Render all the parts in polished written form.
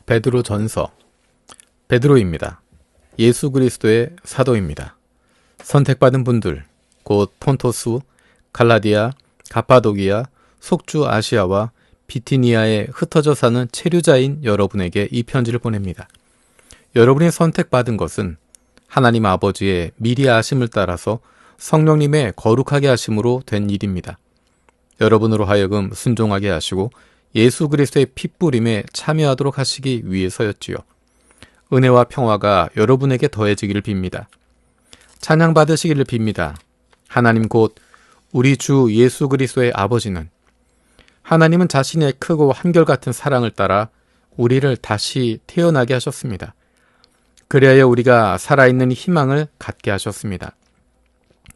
베드로 전서 베드로입니다. 예수 그리스도의 사도입니다. 선택받은 분들, 곧 폰토스, 갈라디아, 가파도기아, 속주 아시아와 비티니아에 흩어져 사는 체류자인 여러분에게 이 편지를 보냅니다. 여러분이 선택받은 것은 하나님 아버지의 미리 아심을 따라서 성령님의 거룩하게 하심으로 된 일입니다. 여러분으로 하여금 순종하게 하시고 예수 그리스도의 핏부림에 참여하도록 하시기 위해서였지요. 은혜와 평화가 여러분에게 더해지기를 빕니다. 찬양 받으시기를 빕니다. 하나님 곧 우리 주 예수 그리스도의 아버지는 하나님은 자신의 크고 한결같은 사랑을 따라 우리를 다시 태어나게 하셨습니다. 그리하여 우리가 살아있는 희망을 갖게 하셨습니다.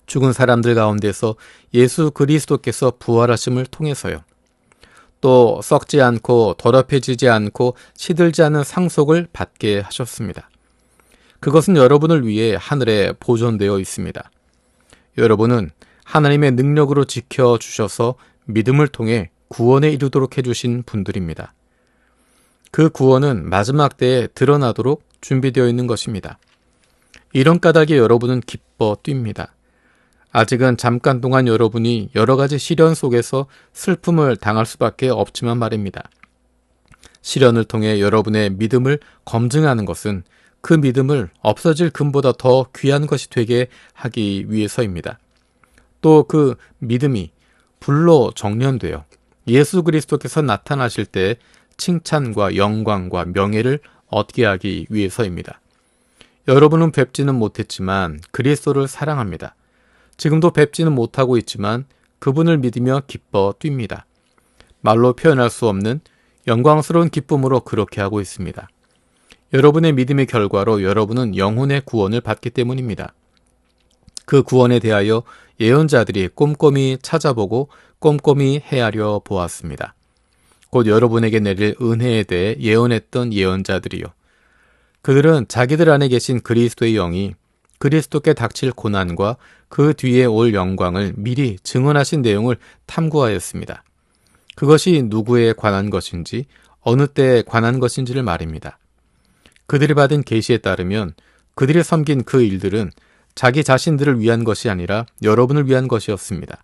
죽은 사람들 가운데서 예수 그리스도께서 부활하심을 통해서요. 또 썩지 않고 더럽혀지지 않고 시들지 않은 상속을 받게 하셨습니다. 그것은 여러분을 위해 하늘에 보존되어 있습니다. 여러분은 하나님의 능력으로 지켜주셔서 믿음을 통해 구원에 이르도록 해주신 분들입니다. 그 구원은 마지막 때에 드러나도록 준비되어 있는 것입니다. 이런 까닭에 여러분은 기뻐 뜁니다. 아직은 잠깐 동안 여러분이 여러 가지 시련 속에서 슬픔을 당할 수밖에 없지만 말입니다. 시련을 통해 여러분의 믿음을 검증하는 것은 그 믿음을 없어질 금보다 더 귀한 것이 되게 하기 위해서입니다. 또 그 믿음이 불로 정련되어 예수 그리스도께서 나타나실 때 칭찬과 영광과 명예를 얻게 하기 위해서입니다. 여러분은 뵙지는 못했지만 그리스도를 사랑합니다. 지금도 뵙지는 못하고 있지만 그분을 믿으며 기뻐 뜁니다. 말로 표현할 수 없는 영광스러운 기쁨으로 그렇게 하고 있습니다. 여러분의 믿음의 결과로 여러분은 영혼의 구원을 받기 때문입니다. 그 구원에 대하여 예언자들이 꼼꼼히 찾아보고 꼼꼼히 헤아려 보았습니다. 곧 여러분에게 내릴 은혜에 대해 예언했던 예언자들이요. 그들은 자기들 안에 계신 그리스도의 영이 그리스도께 닥칠 고난과 그 뒤에 올 영광을 미리 증언하신 내용을 탐구하였습니다. 그것이 누구에 관한 것인지 어느 때에 관한 것인지를 말입니다. 그들이 받은 계시에 따르면 그들이 섬긴 그 일들은 자기 자신들을 위한 것이 아니라 여러분을 위한 것이었습니다.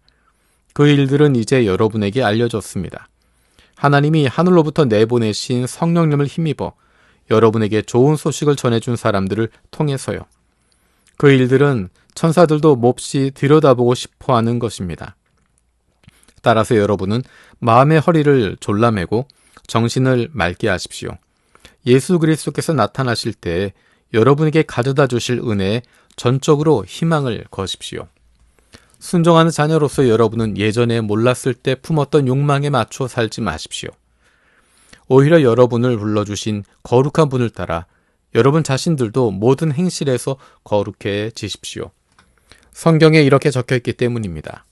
그 일들은 이제 여러분에게 알려졌습니다. 하나님이 하늘로부터 내보내신 성령님을 힘입어 여러분에게 좋은 소식을 전해준 사람들을 통해서요. 그 일들은 천사들도 몹시 들여다보고 싶어하는 것입니다. 따라서 여러분은 마음의 허리를 졸라매고 정신을 맑게 하십시오. 예수 그리스도께서 나타나실 때 여러분에게 가져다 주실 은혜에 전적으로 희망을 거십시오. 순종하는 자녀로서 여러분은 예전에 몰랐을 때 품었던 욕망에 맞춰 살지 마십시오. 오히려 여러분을 불러주신 거룩한 분을 따라 여러분 자신들도 모든 행실에서 거룩해지십시오. 성경에 이렇게 적혀있기 때문입니다.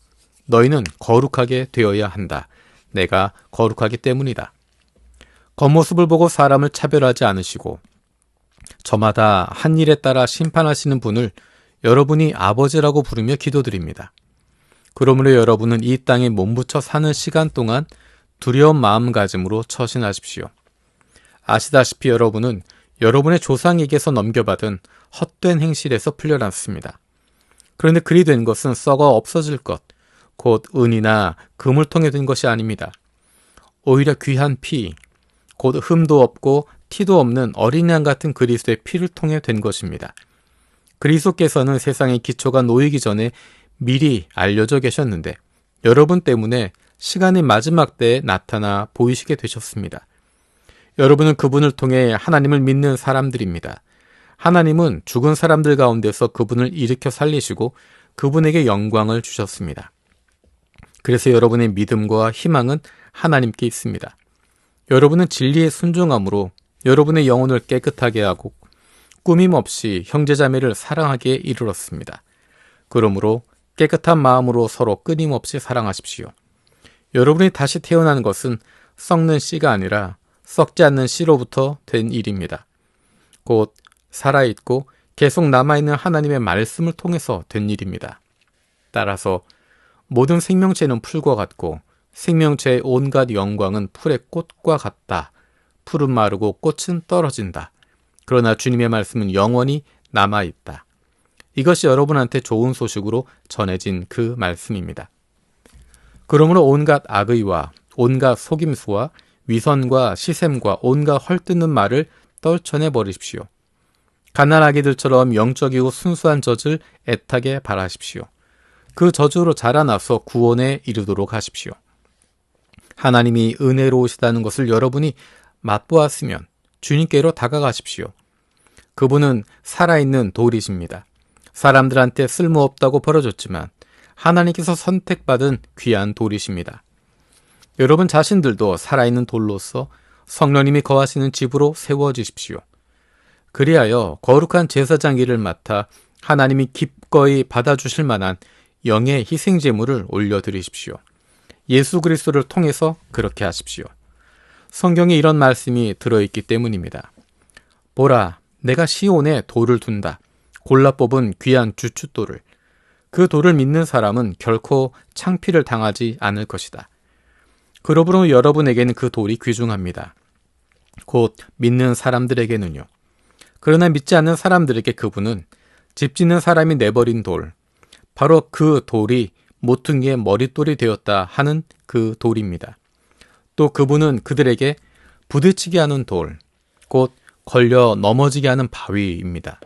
너희는 거룩하게 되어야 한다. 내가 거룩하기 때문이다. 겉모습을 보고 사람을 차별하지 않으시고 저마다 한 일에 따라 심판하시는 분을 여러분이 아버지라고 부르며 기도드립니다. 그러므로 여러분은 이 땅에 몸부쳐 사는 시간 동안 두려운 마음가짐으로 처신하십시오. 아시다시피 여러분은 여러분의 조상에게서 넘겨받은 헛된 행실에서 풀려났습니다. 그런데 그리 된 것은 썩어 없어질 것, 곧 은이나 금을 통해 된 것이 아닙니다. 오히려 귀한 피, 곧 흠도 없고 티도 없는 어린 양 같은 그리스도의 피를 통해 된 것입니다. 그리스도께서는 세상의 기초가 놓이기 전에 미리 알려져 계셨는데 여러분 때문에 시간의 마지막 때에 나타나 보이시게 되셨습니다. 여러분은 그분을 통해 하나님을 믿는 사람들입니다. 하나님은 죽은 사람들 가운데서 그분을 일으켜 살리시고 그분에게 영광을 주셨습니다. 그래서 여러분의 믿음과 희망은 하나님께 있습니다. 여러분은 진리에 순종함으로 여러분의 영혼을 깨끗하게 하고 꾸밈없이 형제자매를 사랑하기에 이르렀습니다. 그러므로 깨끗한 마음으로 서로 끊임없이 사랑하십시오. 여러분이 다시 태어난 것은 썩는 씨가 아니라 썩지 않는 씨로부터 된 일입니다. 곧 살아있고 계속 남아있는 하나님의 말씀을 통해서 된 일입니다. 따라서 모든 생명체는 풀과 같고 생명체의 온갖 영광은 풀의 꽃과 같다. 풀은 마르고 꽃은 떨어진다. 그러나 주님의 말씀은 영원히 남아있다. 이것이 여러분한테 좋은 소식으로 전해진 그 말씀입니다. 그러므로 온갖 악의와 온갖 속임수와 위선과 시샘과 온갖 헐뜯는 말을 떨쳐내 버리십시오. 갓난아기들처럼 영적이고 순수한 젖을 애타게 바라십시오. 그 젖으로 자라나서 구원에 이르도록 하십시오. 하나님이 은혜로우시다는 것을 여러분이 맛보았으면 주님께로 다가가십시오. 그분은 살아있는 돌이십니다. 사람들한테 쓸모없다고 버려졌지만 하나님께서 선택받은 귀한 돌이십니다. 여러분 자신들도 살아있는 돌로서 성령님이 거하시는 집으로 세워지십시오. 그리하여 거룩한 제사장 일을 맡아 하나님이 기꺼이 받아주실 만한 영의 희생제물을 올려드리십시오. 예수 그리스도를 통해서 그렇게 하십시오. 성경에 이런 말씀이 들어있기 때문입니다. 보라, 내가 시온에 돌을 둔다. 골라 뽑은 귀한 주춧돌을. 그 돌을 믿는 사람은 결코 창피를 당하지 않을 것이다. 그러므로 여러분에게는 그 돌이 귀중합니다. 곧 믿는 사람들에게는요. 그러나 믿지 않는 사람들에게 그분은 집 짓는 사람이 내버린 돌, 바로 그 돌이 모퉁이의 머릿돌이 되었다 하는 그 돌입니다. 또 그분은 그들에게 부딪히게 하는 돌, 곧 걸려 넘어지게 하는 바위입니다.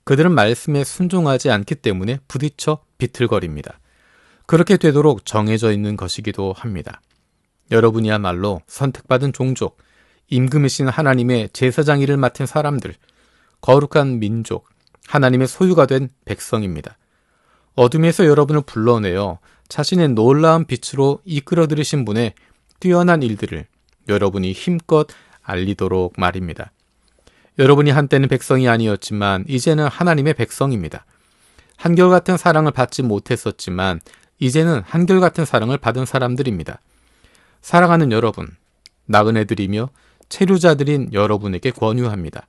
그들은 말씀에 순종하지 않기 때문에 부딪혀 비틀거립니다. 그렇게 되도록 정해져 있는 것이기도 합니다. 여러분이야말로 선택받은 종족, 임금이신 하나님의 제사장 일을 맡은 사람들, 거룩한 민족, 하나님의 소유가 된 백성입니다. 어둠에서 여러분을 불러내어 자신의 놀라운 빛으로 이끌어들이신 분의 뛰어난 일들을 여러분이 힘껏 알리도록 말입니다. 여러분이 한때는 백성이 아니었지만 이제는 하나님의 백성입니다. 한결같은 사랑을 받지 못했었지만 이제는 한결같은 사랑을 받은 사람들입니다. 사랑하는 여러분, 나그네들이며 체류자들인 여러분에게 권유합니다.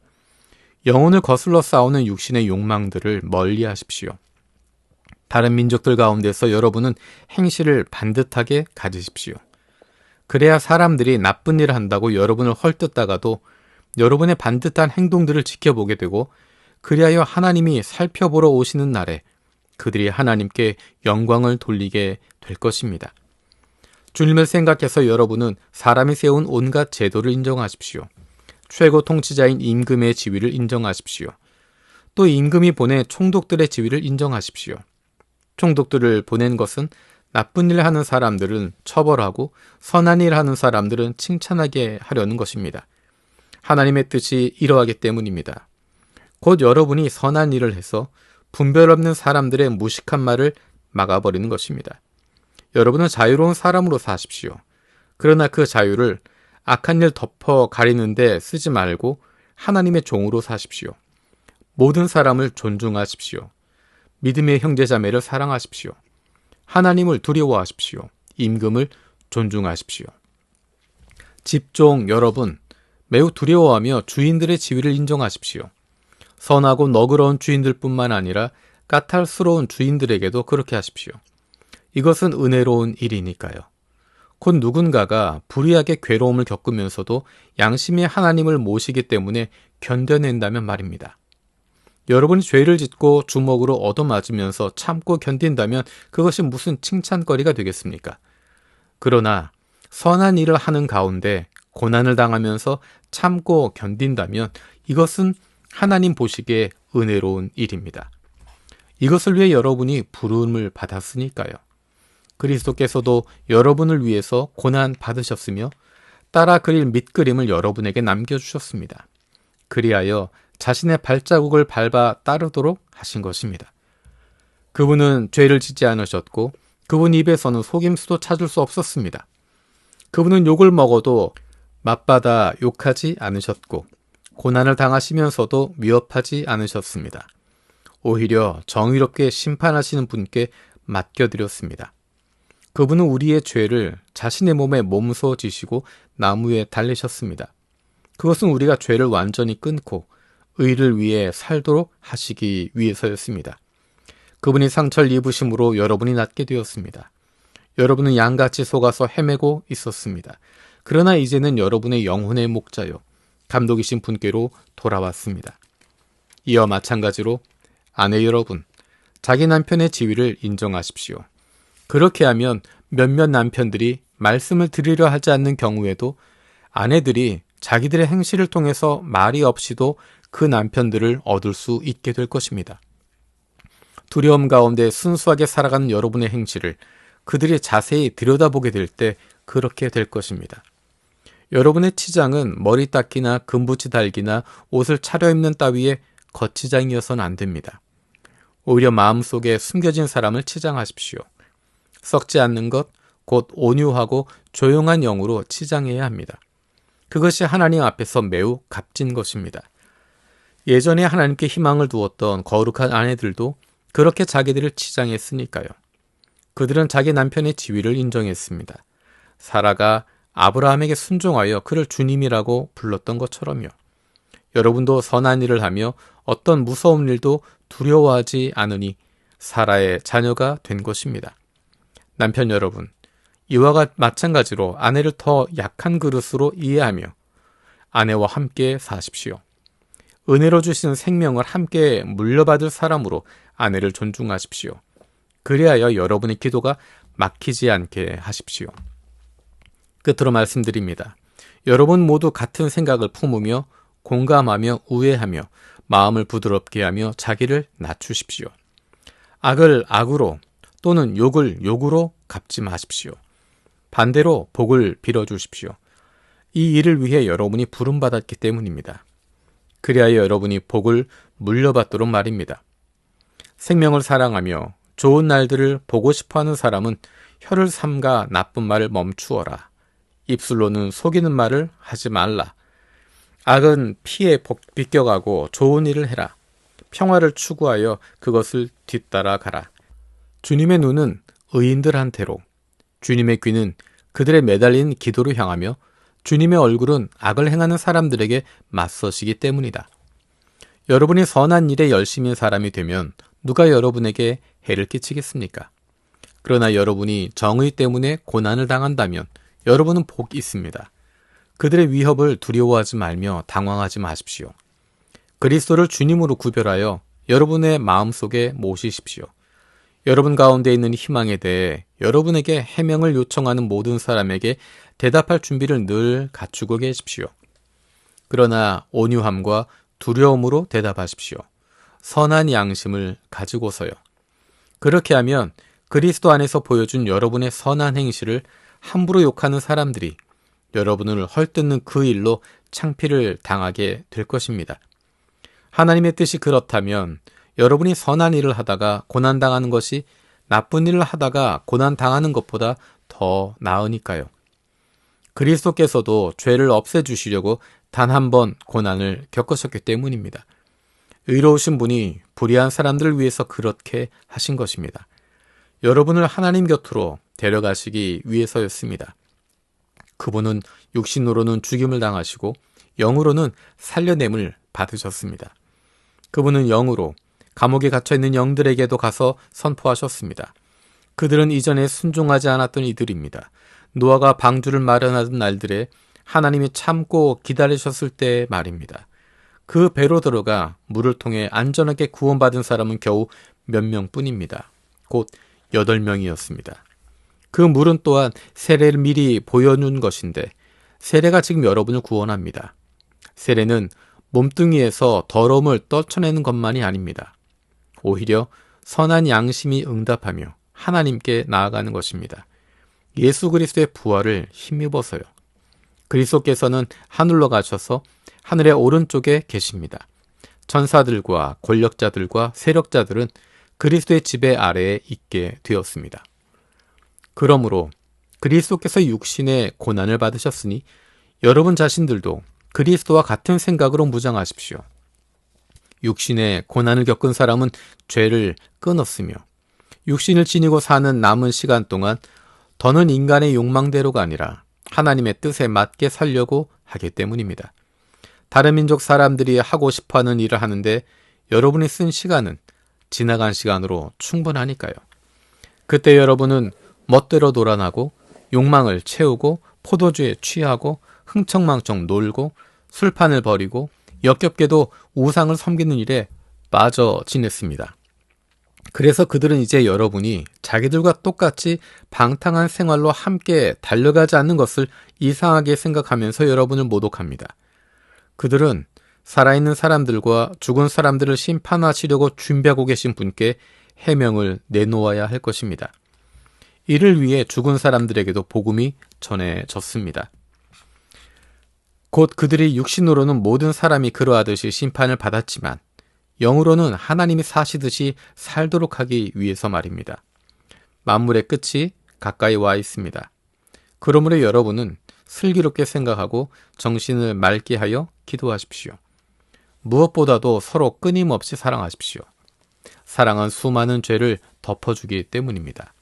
영혼을 거슬러 싸우는 육신의 욕망들을 멀리하십시오. 다른 민족들 가운데서 여러분은 행실을 반듯하게 가지십시오. 그래야 사람들이 나쁜 일을 한다고 여러분을 헐뜯다가도 여러분의 반듯한 행동들을 지켜보게 되고, 그리하여 하나님이 살펴보러 오시는 날에 그들이 하나님께 영광을 돌리게 될 것입니다. 주님을 생각해서 여러분은 사람이 세운 온갖 제도를 인정하십시오. 최고 통치자인 임금의 지위를 인정하십시오. 또 임금이 보낸 총독들의 지위를 인정하십시오. 총독들을 보낸 것은 나쁜 일을 하는 사람들은 처벌하고 선한 일을 하는 사람들은 칭찬하게 하려는 것입니다. 하나님의 뜻이 이러하기 때문입니다. 곧 여러분이 선한 일을 해서 분별 없는 사람들의 무식한 말을 막아버리는 것입니다. 여러분은 자유로운 사람으로 사십시오. 그러나 그 자유를 악한 일 덮어 가리는데 쓰지 말고 하나님의 종으로 사십시오. 모든 사람을 존중하십시오. 믿음의 형제자매를 사랑하십시오. 하나님을 두려워하십시오. 임금을 존중하십시오. 집종 여러분, 매우 두려워하며 주인들의 지위를 인정하십시오. 선하고 너그러운 주인들뿐만 아니라 까탈스러운 주인들에게도 그렇게 하십시오. 이것은 은혜로운 일이니까요. 곧 누군가가 불의하게 괴로움을 겪으면서도 양심의 하나님을 모시기 때문에 견뎌낸다면 말입니다. 여러분이 죄를 짓고 주먹으로 얻어맞으면서 참고 견딘다면 그것이 무슨 칭찬거리가 되겠습니까? 그러나 선한 일을 하는 가운데 고난을 당하면서 참고 견딘다면 이것은 하나님 보시기에 은혜로운 일입니다. 이것을 위해 여러분이 부름을 받았으니까요. 그리스도께서도 여러분을 위해서 고난 받으셨으며 따라 그릴 밑그림을 여러분에게 남겨주셨습니다. 그리하여 자신의 발자국을 밟아 따르도록 하신 것입니다. 그분은 죄를 짓지 않으셨고 그분 입에서는 속임수도 찾을 수 없었습니다. 그분은 욕을 먹어도 맞받아 욕하지 않으셨고 고난을 당하시면서도 위협하지 않으셨습니다. 오히려 정의롭게 심판하시는 분께 맡겨드렸습니다. 그분은 우리의 죄를 자신의 몸에 몸소 지시고 나무에 달리셨습니다. 그것은 우리가 죄를 완전히 끊고 의를 위해 살도록 하시기 위해서였습니다. 그분이 상처를 입으심으로 여러분이 낫게 되었습니다. 여러분은 양같이 속아서 헤매고 있었습니다. 그러나 이제는 여러분의 영혼의 목자요 감독이신 분께로 돌아왔습니다. 이와 마찬가지로 아내 여러분, 자기 남편의 지위를 인정하십시오. 그렇게 하면 몇몇 남편들이 말씀을 드리려 하지 않는 경우에도 아내들이 자기들의 행실을 통해서 말이 없이도 그 남편들을 얻을 수 있게 될 것입니다. 두려움 가운데 순수하게 살아가는 여러분의 행실을 그들이 자세히 들여다보게 될 때 그렇게 될 것입니다. 여러분의 치장은 머리 닦기나 금붙이 달기나 옷을 차려입는 따위의 겉치장이어서는 안 됩니다. 오히려 마음속에 숨겨진 사람을 치장하십시오. 썩지 않는 것, 곧 온유하고 조용한 영으로 치장해야 합니다. 그것이 하나님 앞에서 매우 값진 것입니다. 예전에 하나님께 희망을 두었던 거룩한 아내들도 그렇게 자기들을 치장했으니까요. 그들은 자기 남편의 지위를 인정했습니다. 사라가 아브라함에게 순종하여 그를 주님이라고 불렀던 것처럼요. 여러분도 선한 일을 하며 어떤 무서운 일도 두려워하지 않으니 사라의 자녀가 된 것입니다. 남편 여러분, 이와 마찬가지로 아내를 더 약한 그릇으로 이해하며 아내와 함께 사십시오. 은혜로 주시는 생명을 함께 물려받을 사람으로 아내를 존중하십시오. 그리하여 여러분의 기도가 막히지 않게 하십시오. 끝으로 말씀드립니다. 여러분 모두 같은 생각을 품으며 공감하며 우애하며 마음을 부드럽게 하며 자기를 낮추십시오. 악을 악으로 또는 욕을 욕으로 갚지 마십시오. 반대로 복을 빌어주십시오. 이 일을 위해 여러분이 부름받았기 때문입니다. 그리하여 여러분이 복을 물려받도록 말입니다. 생명을 사랑하며 좋은 날들을 보고 싶어하는 사람은 혀를 삼가 나쁜 말을 멈추어라. 입술로는 속이는 말을 하지 말라. 악은 피에 비껴가고 좋은 일을 해라. 평화를 추구하여 그것을 뒤따라가라. 주님의 눈은 의인들한테로, 주님의 귀는 그들의 매달린 기도로 향하며 주님의 얼굴은 악을 행하는 사람들에게 맞서시기 때문이다. 여러분이 선한 일에 열심인 사람이 되면 누가 여러분에게 해를 끼치겠습니까? 그러나 여러분이 정의 때문에 고난을 당한다면 여러분은 복이 있습니다. 그들의 위협을 두려워하지 말며 당황하지 마십시오. 그리스도를 주님으로 구별하여 여러분의 마음속에 모시십시오. 여러분 가운데 있는 희망에 대해 여러분에게 해명을 요청하는 모든 사람에게 대답할 준비를 늘 갖추고 계십시오. 그러나 온유함과 두려움으로 대답하십시오. 선한 양심을 가지고서요. 그렇게 하면 그리스도 안에서 보여준 여러분의 선한 행실을 함부로 욕하는 사람들이 여러분을 헐뜯는 그 일로 창피를 당하게 될 것입니다. 하나님의 뜻이 그렇다면 여러분이 선한 일을 하다가 고난당하는 것이 나쁜 일을 하다가 고난당하는 것보다 더 나으니까요. 그리스도께서도 죄를 없애주시려고 단 한 번 고난을 겪으셨기 때문입니다. 의로우신 분이 불의한 사람들을 위해서 그렇게 하신 것입니다. 여러분을 하나님 곁으로 데려가시기 위해서였습니다. 그분은 육신으로는 죽임을 당하시고 영으로는 살려냄을 받으셨습니다. 그분은 영으로 감옥에 갇혀있는 영들에게도 가서 선포하셨습니다. 그들은 이전에 순종하지 않았던 이들입니다. 노아가 방주를 마련하던 날들에 하나님이 참고 기다리셨을 때 말입니다. 그 배로 들어가 물을 통해 안전하게 구원받은 사람은 겨우 몇 명뿐입니다. 곧 8명이었습니다. 그 물은 또한 세례를 미리 보여준 것인데 세례가 지금 여러분을 구원합니다. 세례는 몸뚱이에서 더러움을 떨쳐내는 것만이 아닙니다. 오히려 선한 양심이 응답하며 하나님께 나아가는 것입니다. 예수 그리스도의 부활을 힘입어서요. 그리스도께서는 하늘로 가셔서 하늘의 오른쪽에 계십니다. 천사들과 권력자들과 세력자들은 그리스도의 지배 아래에 있게 되었습니다. 그러므로 그리스도께서 육신의 고난을 받으셨으니 여러분 자신들도 그리스도와 같은 생각으로 무장하십시오. 육신의 고난을 겪은 사람은 죄를 끊었으며 육신을 지니고 사는 남은 시간 동안 더는 인간의 욕망대로가 아니라 하나님의 뜻에 맞게 살려고 하기 때문입니다. 다른 민족 사람들이 하고 싶어하는 일을 하는데 여러분이 쓴 시간은 지나간 시간으로 충분하니까요. 그때 여러분은 멋대로 놀아나고 욕망을 채우고 포도주에 취하고 흥청망청 놀고 술판을 벌이고 역겹게도 우상을 섬기는 일에 빠져 지냈습니다. 그래서 그들은 이제 여러분이 자기들과 똑같이 방탕한 생활로 함께 달려가지 않는 것을 이상하게 생각하면서 여러분을 모독합니다. 그들은 살아있는 사람들과 죽은 사람들을 심판하시려고 준비하고 계신 분께 해명을 내놓아야 할 것입니다. 이를 위해 죽은 사람들에게도 복음이 전해졌습니다. 곧 그들이 육신으로는 모든 사람이 그러하듯이 심판을 받았지만 영으로는 하나님이 사시듯이 살도록 하기 위해서 말입니다. 만물의 끝이 가까이 와 있습니다. 그러므로 여러분은 슬기롭게 생각하고 정신을 맑게 하여 기도하십시오. 무엇보다도 서로 끊임없이 사랑하십시오. 사랑은 수많은 죄를 덮어주기 때문입니다.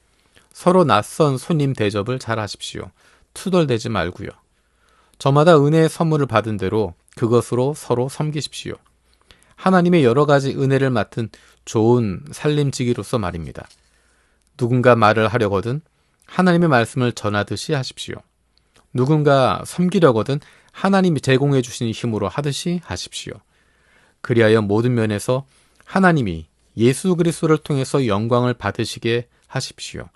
서로 낯선 손님 대접을 잘 하십시오. 투덜대지 말고요. 저마다 은혜의 선물을 받은 대로 그것으로 서로 섬기십시오. 하나님의 여러 가지 은혜를 맡은 좋은 살림지기로서 말입니다. 누군가 말을 하려거든 하나님의 말씀을 전하듯이 하십시오. 누군가 섬기려거든 하나님이 제공해 주신 힘으로 하듯이 하십시오. 그리하여 모든 면에서 하나님이 예수 그리스도를 통해서 영광을 받으시게 하십시오.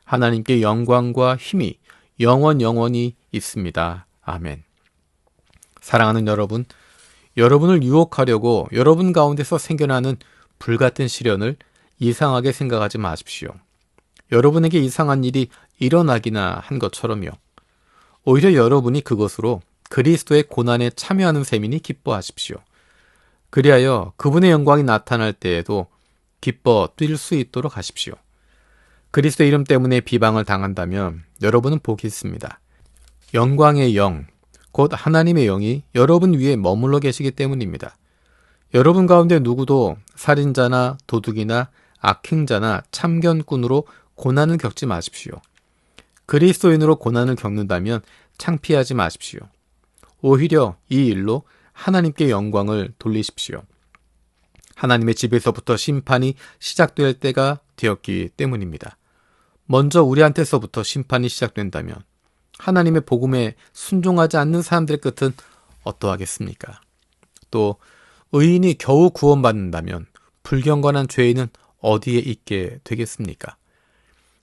하나님께 영광과 힘이 영원히 있습니다. 아멘. 사랑하는 여러분, 여러분을 유혹하려고 여러분 가운데서 생겨나는 불같은 시련을 이상하게 생각하지 마십시오. 여러분에게 이상한 일이 일어나기나 한 것처럼요. 오히려 여러분이 그것으로 그리스도의 고난에 참여하는 셈이니 기뻐하십시오. 그리하여 그분의 영광이 나타날 때에도 기뻐 뛸 수 있도록 하십시오. 그리스도 이름 때문에 비방을 당한다면 여러분은 복이 있습니다. 영광의 영, 곧 하나님의 영이 여러분 위에 머물러 계시기 때문입니다. 여러분 가운데 누구도 살인자나 도둑이나 악행자나 참견꾼으로 고난을 겪지 마십시오. 그리스도인으로 고난을 겪는다면 창피하지 마십시오. 오히려 이 일로 하나님께 영광을 돌리십시오. 하나님의 집에서부터 심판이 시작될 때가 되었기 때문입니다. 먼저 우리한테서부터 심판이 시작된다면 하나님의 복음에 순종하지 않는 사람들의 끝은 어떠하겠습니까? 또 의인이 겨우 구원받는다면 불경건한 죄인은 어디에 있게 되겠습니까?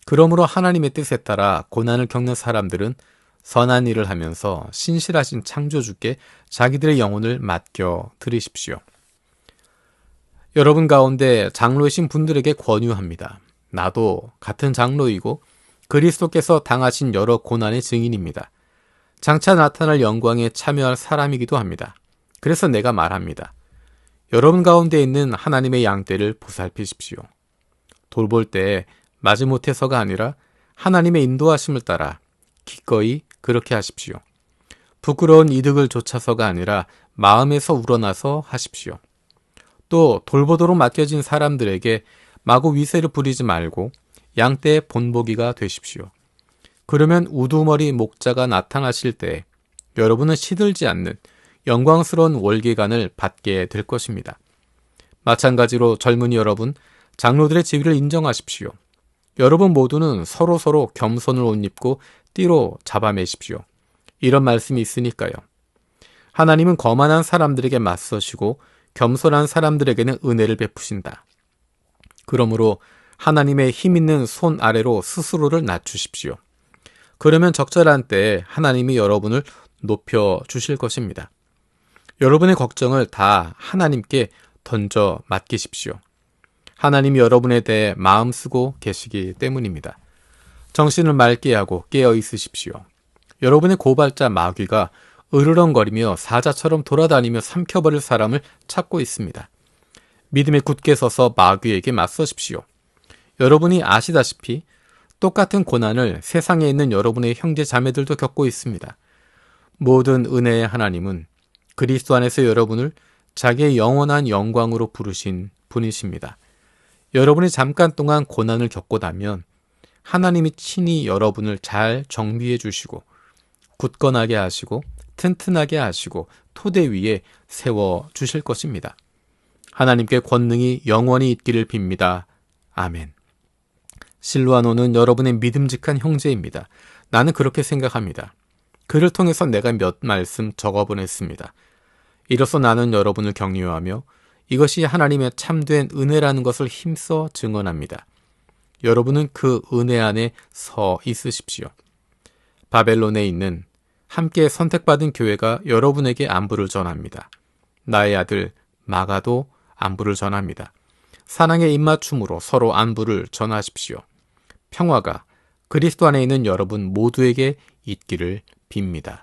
그러므로 하나님의 뜻에 따라 고난을 겪는 사람들은 선한 일을 하면서 신실하신 창조주께 자기들의 영혼을 맡겨 드리십시오. 여러분 가운데 장로이신 분들에게 권유합니다. 나도 같은 장로이고 그리스도께서 당하신 여러 고난의 증인입니다. 장차 나타날 영광에 참여할 사람이기도 합니다. 그래서 내가 말합니다. 여러분 가운데 있는 하나님의 양떼를 보살피십시오. 돌볼 때 마지못해서가 아니라 하나님의 인도하심을 따라 기꺼이 그렇게 하십시오. 부끄러운 이득을 좇아서가 아니라 마음에서 우러나서 하십시오. 또 돌보도록 맡겨진 사람들에게 마구 위세를 부리지 말고 양떼의 본보기가 되십시오. 그러면 우두머리 목자가 나타나실 때 여러분은 시들지 않는 영광스러운 월계관을 받게 될 것입니다. 마찬가지로 젊은이 여러분, 장로들의 지위를 인정하십시오. 여러분 모두는 서로 겸손을 옷 입고 띠로 잡아매십시오. 이런 말씀이 있으니까요. 하나님은 거만한 사람들에게 맞서시고 겸손한 사람들에게는 은혜를 베푸신다. 그러므로 하나님의 힘 있는 손 아래로 스스로를 낮추십시오. 그러면 적절한 때에 하나님이 여러분을 높여 주실 것입니다. 여러분의 걱정을 다 하나님께 던져 맡기십시오. 하나님이 여러분에 대해 마음 쓰고 계시기 때문입니다. 정신을 맑게 하고 깨어 있으십시오. 여러분의 고발자 마귀가 으르렁거리며 사자처럼 돌아다니며 삼켜버릴 사람을 찾고 있습니다. 믿음에 굳게 서서 마귀에게 맞서십시오. 여러분이 아시다시피 똑같은 고난을 세상에 있는 여러분의 형제 자매들도 겪고 있습니다. 모든 은혜의 하나님은 그리스도 안에서 여러분을 자기의 영원한 영광으로 부르신 분이십니다. 여러분이 잠깐 동안 고난을 겪고 나면 하나님이 친히 여러분을 잘 정비해 주시고 굳건하게 하시고 튼튼하게 하시고 토대 위에 세워 주실 것입니다. 하나님께 권능이 영원히 있기를 빕니다. 아멘. 실루아노는 여러분의 믿음직한 형제입니다. 나는 그렇게 생각합니다. 그를 통해서 내가 몇 말씀 적어보냈습니다. 이로써 나는 여러분을 격려하며 이것이 하나님의 참된 은혜라는 것을 힘써 증언합니다. 여러분은 그 은혜 안에 서 있으십시오. 바벨론에 있는 함께 선택받은 교회가 여러분에게 안부를 전합니다. 나의 아들 마가도 안부를 전합니다. 사랑의 입맞춤으로 서로 안부를 전하십시오. 평화가 그리스도 안에 있는 여러분 모두에게 있기를 빕니다.